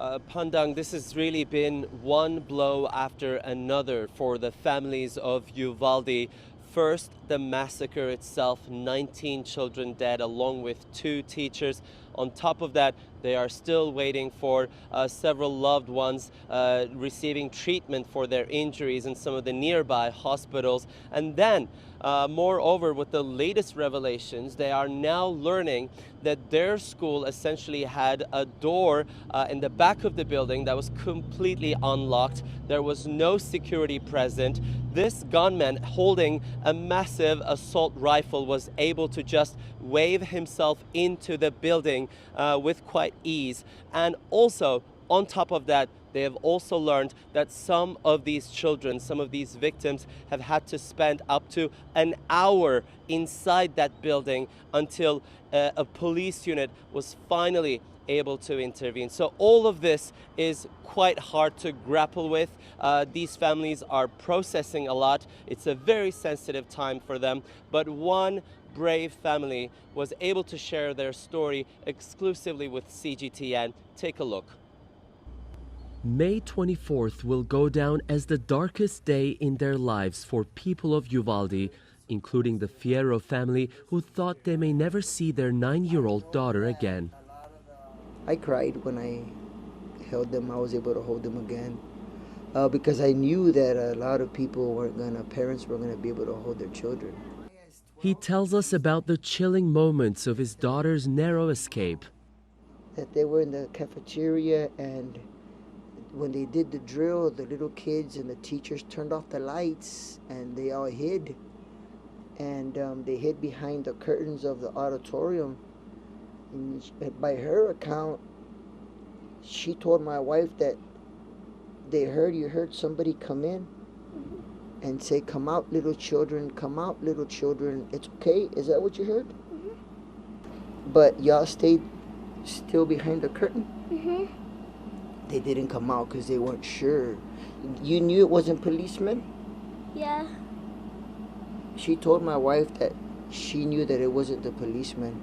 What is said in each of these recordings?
Pandang, this has really been one blow after another for the families of Uvalde. First, the massacre itself, 19 children dead along with 2 teachers. On top of that, they are still waiting for several loved ones receiving treatment for their injuries in some of the nearby hospitals. And then, moreover, with the latest revelations, they are now learning that their school essentially had a door in the back of the building that was completely unlocked. There was no security present. This gunman holding a massive assault rifle was able to just wave himself into the building with quite ease. And also, on top of that, they have also learned that some of these children, some of these victims have had to spend up to an hour inside that building until a police unit was finally able to intervene. So all of this is quite hard to grapple with. These families are processing a lot. It's a very sensitive time for them, but one brave family was able to share their story exclusively with CGTN. Take a look. May 24th will go down as the darkest day in their lives for people of Uvalde, including the Fierro family who thought they may never see their 9-year-old daughter again. I cried when I held them. I was able to hold them again because I knew that a lot of parents weren't gonna be able to hold their children. He tells us about the chilling moments of his daughter's narrow escape. That they were in the cafeteria, and when they did the drill, the little kids and the teachers turned off the lights and they all hid. And they hid behind the curtains of the auditorium. And by her account, she told my wife that you heard somebody come in and say, "Come out, little children, come out, little children. It's okay." Is that what you heard? Mm-hmm. But y'all stayed still behind the curtain? Mm-hmm. They didn't come out because they weren't sure. You knew it wasn't policemen? Yeah. She told my wife that she knew that it wasn't the policeman.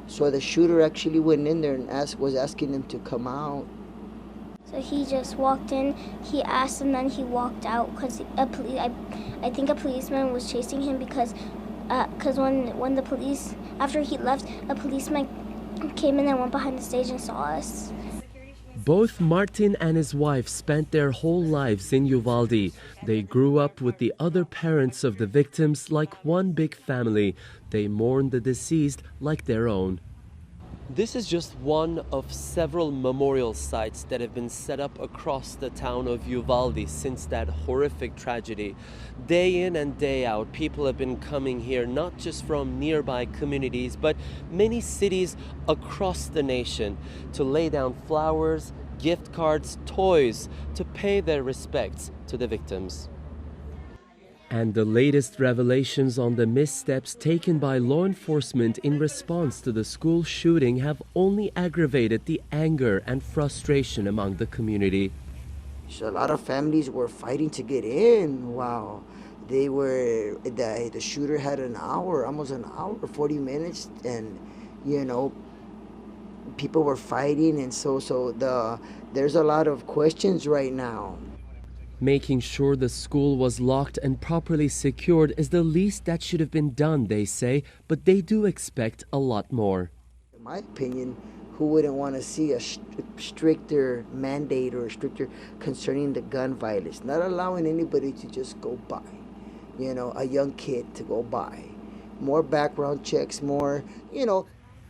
So the shooter actually went in there and was asking them to come out. So he just walked in, he asked, and then he walked out because I think a policeman was chasing him because when the police, after he left, a policeman came in and went behind the stage and saw us. Both Martin and his wife spent their whole lives in Uvalde. They grew up with the other parents of the victims like one big family. They mourn the deceased like their own. This is just one of several memorial sites that have been set up across the town of Uvalde since that horrific tragedy. Day in and day out, people have been coming here, not just from nearby communities, but many cities across the nation to lay down flowers, gift cards, toys, to pay their respects to the victims. And the latest revelations on the missteps taken by law enforcement in response to the school shooting have only aggravated the anger and frustration among the community. So a lot of families were fighting to get in. Wow. The shooter had almost an hour, 40 minutes, and people were fighting, and there's a lot of questions right now. Making sure the school was locked and properly secured is the least that should have been done, they say, but they do expect a lot more. In my opinion, who wouldn't want to see a stricter mandate or stricter concerning the gun violence? Not allowing anybody to just go by, a young kid to go by. More background checks, more.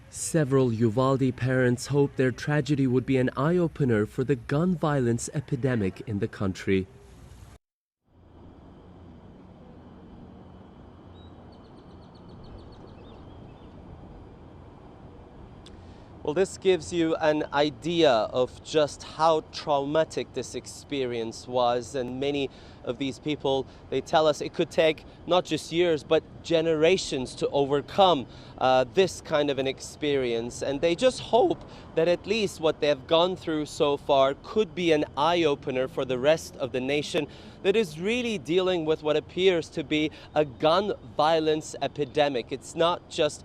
Several Uvalde parents hope their tragedy would be an eye-opener for the gun violence epidemic in the country. Well, this gives you an idea of just how traumatic this experience was, and many of these people, they tell us it could take not just years, but generations to overcome this kind of an experience. And they just hope that at least what they've gone through so far could be an eye-opener for the rest of the nation that is really dealing with what appears to be a gun violence epidemic. It's not just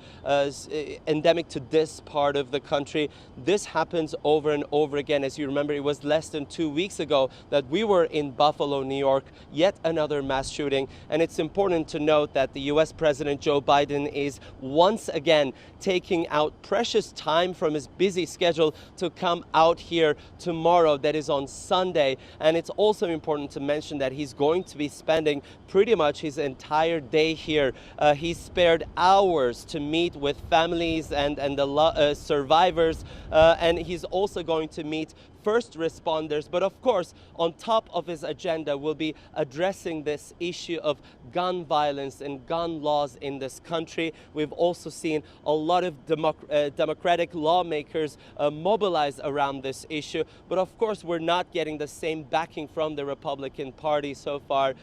endemic to this part of the country. This happens over and over again. As you remember, it was less than 2 weeks ago that we were in Buffalo, New York, yet another mass shooting. And it's important to note that the US President Joe Biden is once again taking out precious time from his busy schedule to come out here tomorrow, that is on Sunday. And it's also important to mention that he's going to be spending pretty much his entire day here. He spared hours to meet with families and the survivors, and he's also going to meet first responders. But of course, on top of his agenda will be addressing this issue of gun violence and gun laws in this country. We've also seen a lot of Democratic lawmakers mobilize around this issue. But of course, we're not getting the same backing from the Republican Party so far.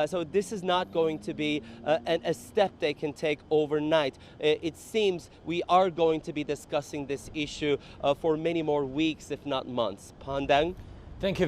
So this is not going to be a step they can take overnight. It seems we are going to be discussing this issue for many more weeks, if not months. Pandang? Thank you.